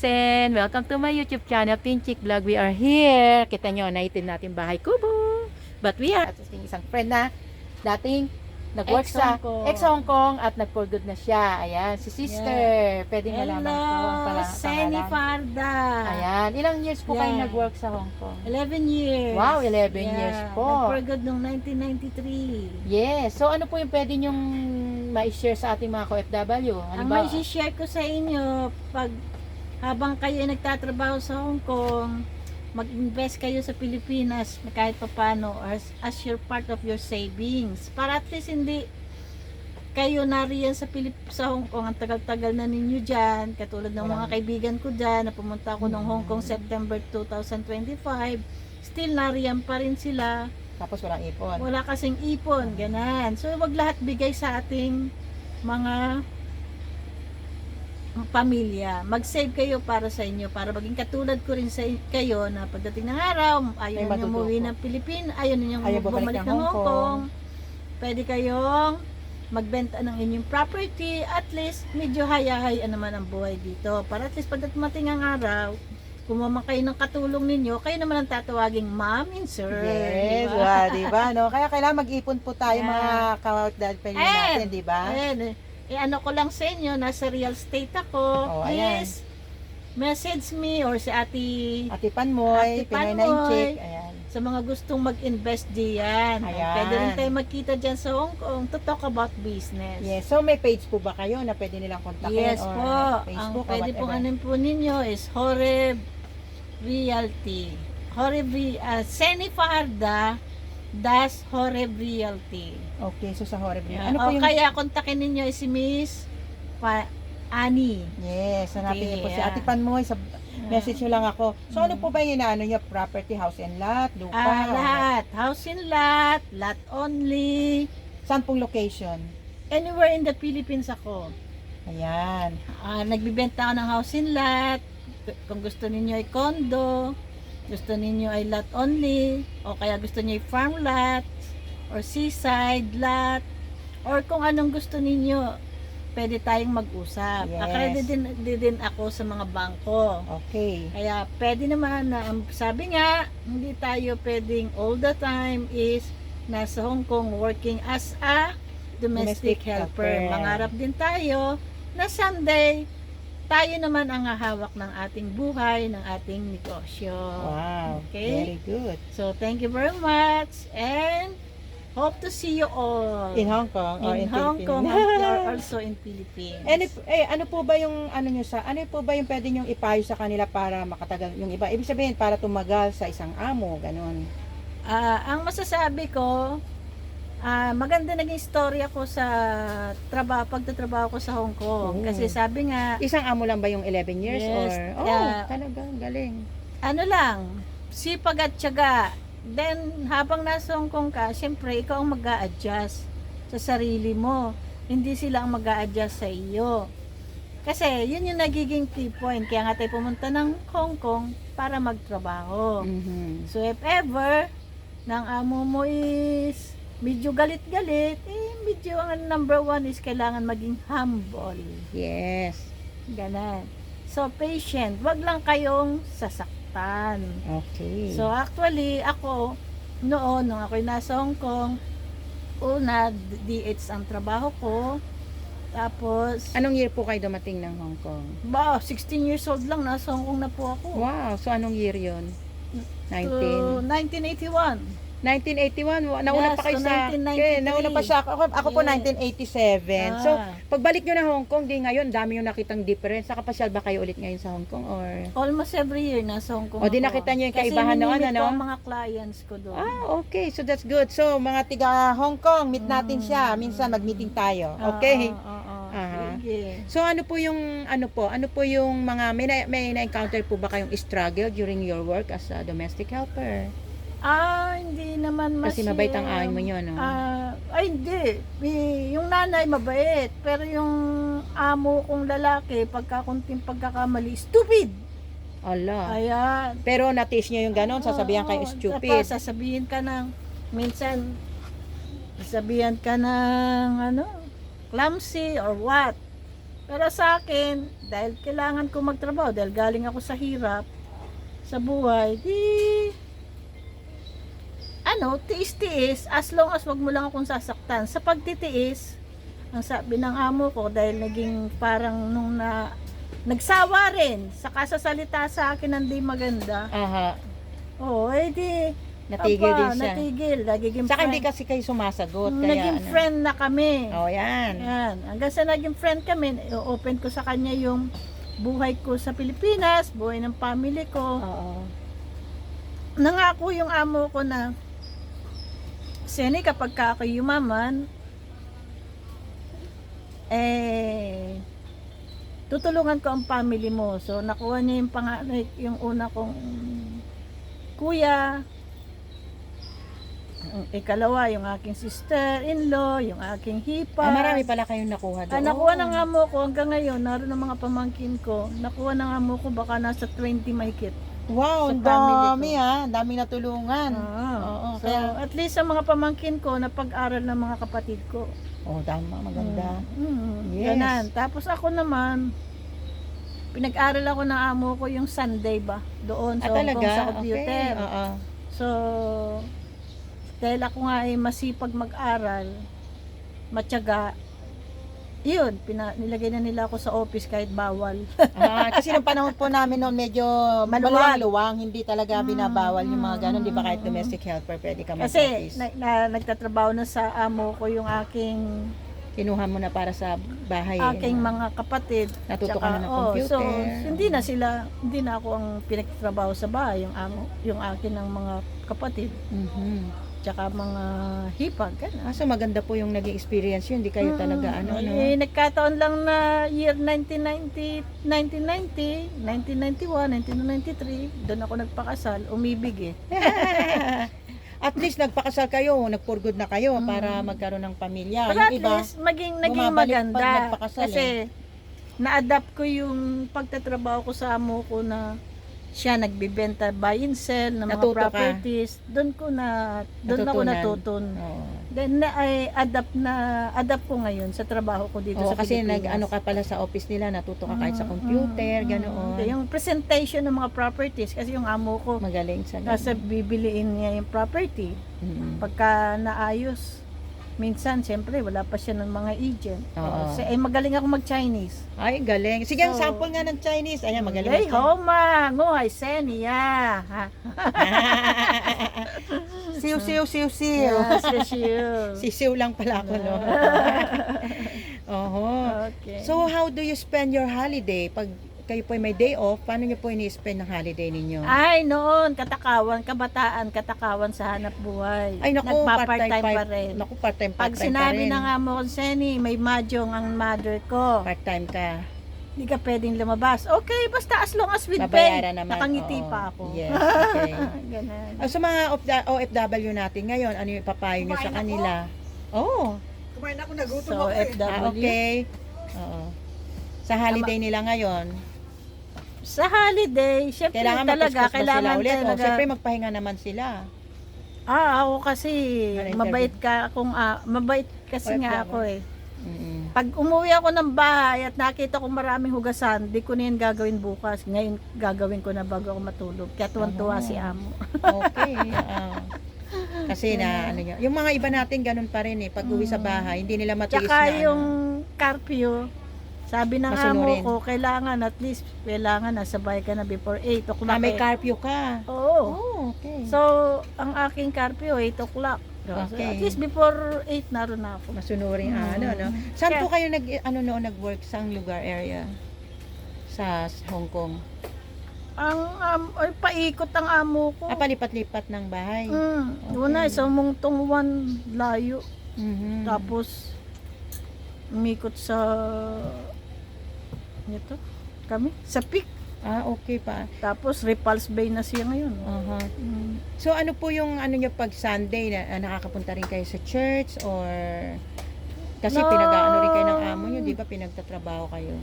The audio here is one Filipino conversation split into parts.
Netizen! Welcome to my YouTube channel, Pinchick Vlog. We are here. Kita nyo, naitin natin bahay kubo. But we are at isang friend na dating nag-work sa ex-Hong Kong at nag-for good na siya. Ayan, si sister. Pwede malaman ko ang Seni pangalan. Farda. Ayan, ilang years po kayo nag-work sa Hong Kong? 11 years. Wow, 11 years po. Nag-for good noong 1993. Yes. So, ano po yung pwede nyong ma-share sa ating mga OFW? Ang may share ko sa inyo, habang kayo ay nagtatrabaho sa Hong Kong, mag-invest kayo sa Pilipinas kahit paano as your part of your savings. Para at least hindi kayo nariyan sa Hong Kong, ang tagal-tagal na ninyo dyan, katulad ng mga kaibigan ko dyan, na pumunta ako ng Hong Kong September 2025, still nariyan pa rin sila. Tapos walang ipon. Wala kasing ipon, ganan. So, wag lahat bigay sa ating mga pamilya. Mag-save kayo para sa inyo, para maging katulad ko rin sa kayo na pagdating ng araw, ayaw niyo umuwi ng Pilipinas, ayaw niyo bumalik ng Hong Kong. Pwede kayong magbenta ng inyong property, at least medyo hayahayaan naman ang buhay dito. Para at least pagdating ang araw, kumuha kayo ng katulong ninyo, kayo naman ang tatawaging ma'am and sir. Yes, diba? No? Kaya kailangan mag-ipon po tayo mga ka-OFW natin, diba? Ano ko lang sa inyo, nasa real estate ako. Please, message me or si Ate Panmoy, Pinoy 9 Chick. Ayan. Sa mga gustong mag-invest diyan. Pwede rin tayo magkita dyan sa Hong Kong to talk about business. Yes, so may page po ba kayo na pwede nilang kontakin? Yes po. Facebook, ang pwede pong anin po ninyo is Horeb Realty. Seni Farda Horeb Realty. Okay, so sa Horeb Realty. Ano po yung... Kaya kontakin ninyo si Miss Annie. Yes, hanapin niyo po si Ate Panmoy. Sa message nyo lang ako. So ano po ba yung inaano nyo? Property, house and lot, lupa? Lahat. House and lot, lot only. Saan pong location? Anywhere in the Philippines ako. Ayan. Nagbibenta ako ng house and lot. Kung gusto ninyo ay condo, gusto ninyo ay lot only, o kaya gusto niyo ay farm lot, or seaside lot, or kung anong gusto ninyo, pwede tayong mag-usap. Yes. Accredited din ako sa mga bangko. Okay. Kaya pwede naman na, sabi nga, hindi tayo pwedeng all the time is nasa Hong Kong working as a domestic helper. Mangarap din tayo na someday, tayo naman ang hahawak ng ating buhay, ng ating negosyo. Wow. Okay? Very good. So, thank you very much. And hope to see you all In Hong Kong or in Hong Kong or also in Philippines. And ano po ba yung ano po ba yung pwede nyong ipayo sa kanila para makatagal yung iba? Ibig sabihin para tumagal sa isang amo, ganun. Ang masasabi ko, maganda naging story ako sa pagtatrabaho ko sa Hong Kong. Kasi sabi nga, isang amo lang ba yung 11 years? Yes, or talagang galing. ano lang, sipag at tiyaga. Then, habang nasa Hong Kong ka, syempre, ikaw ang mag-a-adjust sa sarili mo. Hindi sila ang mag-a-adjust sa iyo. Kasi, yun yung nagiging key point. Kaya nga tayo pumunta ng Hong Kong para magtrabaho. So, if ever, ng amo mo is medyo galit-galit, medyo ang number one is kailangan maging humble. Yes. Ganon. So, patient. Wag lang kayong sasaktan. Okay. So, actually, ako, nung ako'y nasa Hong Kong, una, DH ang trabaho ko. Tapos, anong year po kayo dumating ng Hong Kong? 16 years old lang, nasa Hong Kong na po ako. Wow. So, anong year yun? 1981. 1981, nauna pa kayo sa 1993. nauna pa siya ako po 1987. So, pagbalik nyo na Hong Kong, di ngayon dami yung nakitang difference. Nakapasyal ba kayo ulit ngayon sa Hong Kong or Almost every year nasa Hong Kong. O di nakita nyo yung kaibahan noon, ano? Kasi ang mga clients ko doon. Okay, so that's good. So, mga tiga Hong Kong, meet natin siya. Minsan mag-meeting tayo. Okay? Sige. So, ano po yung mga may na-encounter po ba kayong struggle during your work as a domestic helper? Hindi naman Kasi mabait ang amo nyo, no? Hindi. Yung nanay mabait. Pero yung amo kong lalaki, kunting pagkakamali, stupid! Ala. Ayan. Pero na-taste nyo yung ganon, sasabihan kayo stupid. Tapos sasabihin ka ng, minsan, sasabihan ka ng, clumsy or what. Pero sa akin, dahil kailangan ko magtrabaho, dahil galing ako sa hirap, sa buhay, tiis-tiis, as long as wag mo lang akong sasaktan. Sa pagtitiis, ang sabi ng amo ko, dahil naging parang nagsawa rin, sa kasasalita sa akin hindi maganda. Aha. Oo, Natigil din siya. Natigil. Nagiging Saka friend. hindi kasi kayo sumasagot. Kaya, Naging friend na kami. Oh, yan. Yan. Hanggang sa naging friend kami, open ko sa kanya yung buhay ko sa Pilipinas, buhay ng family ko. Oo. Nangako yung amo ko na, Seni, kapag ka ako yumaman, tutulungan ko ang family mo. So, nakuha niya yung una kong kuya, ang ikalawa, yung aking sister-in-law, yung aking hipa. Marami pala kayong nakuha doon. Nakuha ng amo ko hanggang ngayon, naroon ang mga pamangkin ko. Nakuha ng amo ko baka nasa 20 mahigit. Wow, sa ang family dami ko. Ang dami natulungan. Oo, So, at least ang mga pamangkin ko, napag-aral ng mga kapatid ko. tama, maganda. Yes. Ganan. Tapos ako naman, pinag-aral ako ng amo ko yung Sunday ba? Doon sa Hong Kong Talaga? sa computer. Okay. Oo. So, dahil ako nga ay masipag mag-aral, matyaga, yun, nilagay na nila ako sa office kahit bawal. Kasi nung panahon po namin noon medyo Maluwag. maluwang, hindi talaga binabawal yung mga ganun, di ba kahit domestic helper pwede ka Kasi mag-office. nagtatrabaho na sa amo ko yung Kinuha mo na para sa bahay. aking mga kapatid. Natuto ka na ng So, computer. hindi na ako ang pinagtatrabaho sa bahay, yung akin ng mga kapatid, Mhm. tsaka mga hipag, gano'n. So maganda po yung naging experience yun, hindi kayo talaga Nagkataon lang na year 1991, 1993, doon ako nagpakasal, umibig At least nagpakasal kayo, nag-for good na kayo para magkaroon ng pamilya. Para Yung at iba, least naging bumabalik pag maganda. nagpakasal, Kasi na-adapt ko yung pagtatrabaho ko sa amo ko na siya nagbibenta buy and sell ng mga Natuto ka? properties. Doon ako Natutunan. natutun. Oo. Then adapt ko ngayon sa trabaho ko dito Oo, sa kasi Pilipinas. nag-ano ka pala sa office nila, natuto ka kahit sa computer, ganoon. Yung presentation ng mga properties, kasi yung amo ko, Magaling sa nasa bibiliin niya yung property. Pagka naayos, minsan, siyempre, wala pa siya ng mga agent. Oo. Magaling ako mag-Chinese. Ay, galing. Sige, ang So, sample nga ng Chinese. Ayan, magaling. Hey, ka. homa, ngohay, seniya. Siw. Sisiw lang pala ako, no? Oho. Okay. So, how do you spend your holiday? Pag kayo po ay may day off, paano niyo po ini-spend ng holiday ninyo? Ay, noon, katakawan sa hanap buhay. Ay, naku, Nagpa-part-time pa rin. Naku, part-time Pag pa sinabi rin. ng amo ko, Seni, may mahjong ang mother ko. Part-time ka. Hindi ka pwedeng lumabas. Okay, basta as long as with pay. Babayaran naman. Nakangiti Oo. pa ako. Yes, okay. Ganun. Sa mga OFW natin ngayon, ano yung papayo nyo sa kanila? Oh, Kumain ako, nagutom So, ako eh. FW. okay. Oo. Sa holiday nila ngayon, Sa holiday, syempre kailangan talaga, mag-discuss ba sila ulit? O, talaga. syempre magpahinga naman sila. Ako kasi, mabait kasi nga OFW. ako eh. Mm-mm. Pag umuwi ako ng bahay at nakita ko maraming hugasan, di ko na yan gagawin bukas. Ngayon, gagawin ko na bago ako matulog. Kaya tuwan-tuwa si amo. Okay. Kasi na, ano nyo, yung mga iba natin ganun pa rin eh. Pag uwi sa bahay, hindi nila matiis Tsaka na yung curfew, sabi ng amo Masunurin. ko, kailangan nasa bahay ka na before 8 o'clock. may curfew ka. Oo. Oh, okay. So, ang aking curfew, 8 o'clock. So, Okay. at least before 8 naroon na ako. Masunurin, no? Saan po kayo nag-work? Saang lugar area? Sa Hong Kong? Paikot ang amo ko. Palipat-lipat ng bahay. Okay. Una, sa Mungtongwan, layo. Mhm. Tapos, umikot sa sa Peak. Okay pa. Tapos, Repulse Bay na siya ngayon. Aha. So ano po yung ano nyo pag Sunday na nakakapunta rin kayo sa church or kasi No. pinag-aano rin kayo ng amo nyo, di ba pinagtatrabaho kayo?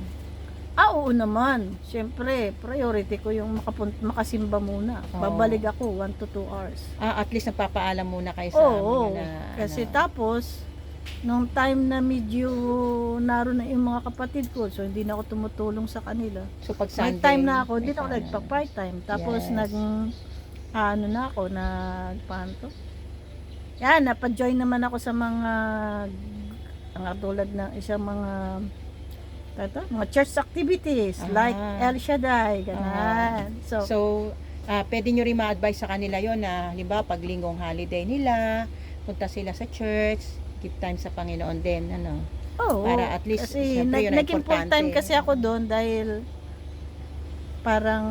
Oo naman. Siyempre, priority ko yung makasimba muna. Oo. Babalik ako 1 to 2 hours. At least nagpapaalam muna kayo sa amo Oo. nyo na Kasi ano. tapos, nung time na medyo naroon na yung mga kapatid ko, so hindi na ako tumutulong sa kanila. So pag May Sunday, time na ako, may hindi na ako time. nagpa-part-time. Tapos Yes. ano na ako, paano to? Yan, napa-join naman ako sa mga tulad ng isang mga church activities like El Shaddai, ganun. So, pwede nyo rin ma-advise sa kanila yon na, halimbawa, pag linggong holiday nila, punta sila sa church, give time sa Panginoon din, ano. Oo, Para at least, kasi syempre, yun ang naging full time importante. kasi ako doon dahil parang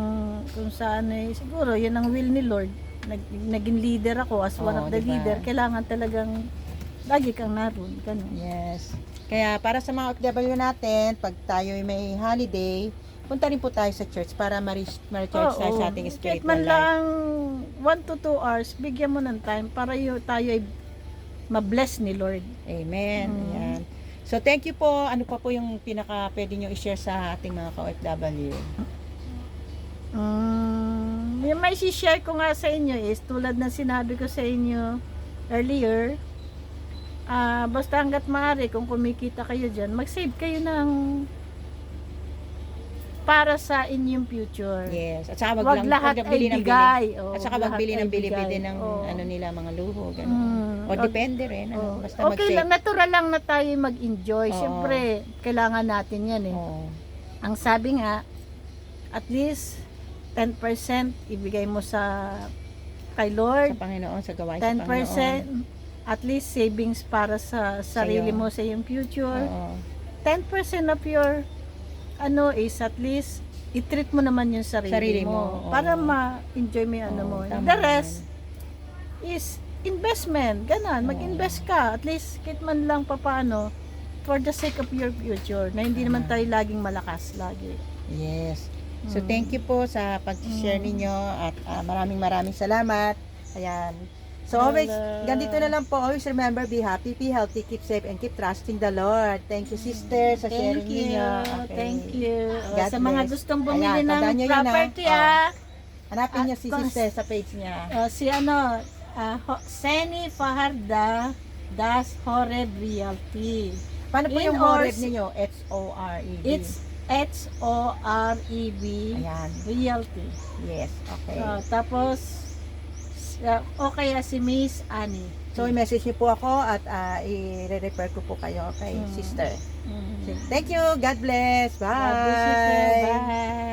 kung saan siguro yun ang will ni Lord. Naging leader ako as one Oo, of the diba? leader. Kailangan talagang lagi kang naroon. Ganun. Yes. Kaya para sa mga OFW natin, pag tayo may holiday, punta rin po tayo sa church para ma-recharge tayo sa ating Kahit spiritual man life. lang 1 to 2 hours, bigyan mo ng time para tayo ay ma-bless ni Lord. Amen. Mm. Ayan. So, thank you po. Ano pa po yung pinaka pwede nyo i-share sa ating mga ka-OFW? Yung may share ko nga sa inyo is tulad na sinabi ko sa inyo earlier, basta hanggat maaari kung kumikita kayo dyan, mag-save kayo ng para sa inyong future. Yes. At saka Wag lahat wag ay bili ng bili. bigay. Oh, At saka lahat magbili ay ng bili-bili bigay. ng Oh. ano nila, mga luho, gano'n. O Wag- depende rin. Ano, oh. basta Okay mag-save. lang, natural lang na tayo mag-enjoy. Oo. Siyempre, kailangan natin yan eh. Oo. Ang sabi nga, at least 10% ibigay mo kay Lord. Sa Panginoon, sa gawain sa Panginoon. 10% at least savings para sa sarili Sa'yo. mo sa iyong future. Oo. 10% of your is at least i-treat mo naman yung sarili, Sarili mo, mo, oo. para ma-enjoy mo yung ano Oo, mo. tama The rest is investment. Ganon, Oo. mag-invest ka. At least kahit man lang papaano for the sake of your future na hindi naman tayo laging malakas lagi. Yes. So, Mm. thank you po sa pag-share ninyo at maraming salamat. Ayan. So, always, ganito na lang po. Always remember, be happy, be healthy, keep safe, and keep trusting the Lord. Thank you, sister, sa sharing Thank you. ninyo. Okay. Thank you. God Sa mga bless. gustong bumili Ayan, tandaan ng nyo yun, property Hanapin niyo si At- sister sa page niya. si Seni Fajarda Das Horeb Realty. Paano po in yung or- Horeb ninyo? H-O-R-E-B. It's HOREB Ayan. Realty. Yes. Okay. Tapos o kaya si Miss Annie. So, i-message niyo po ako at i-refer ko po kayo kay sister. Mm. Thank you. God bless. Bye. God bless you, sir. Bye.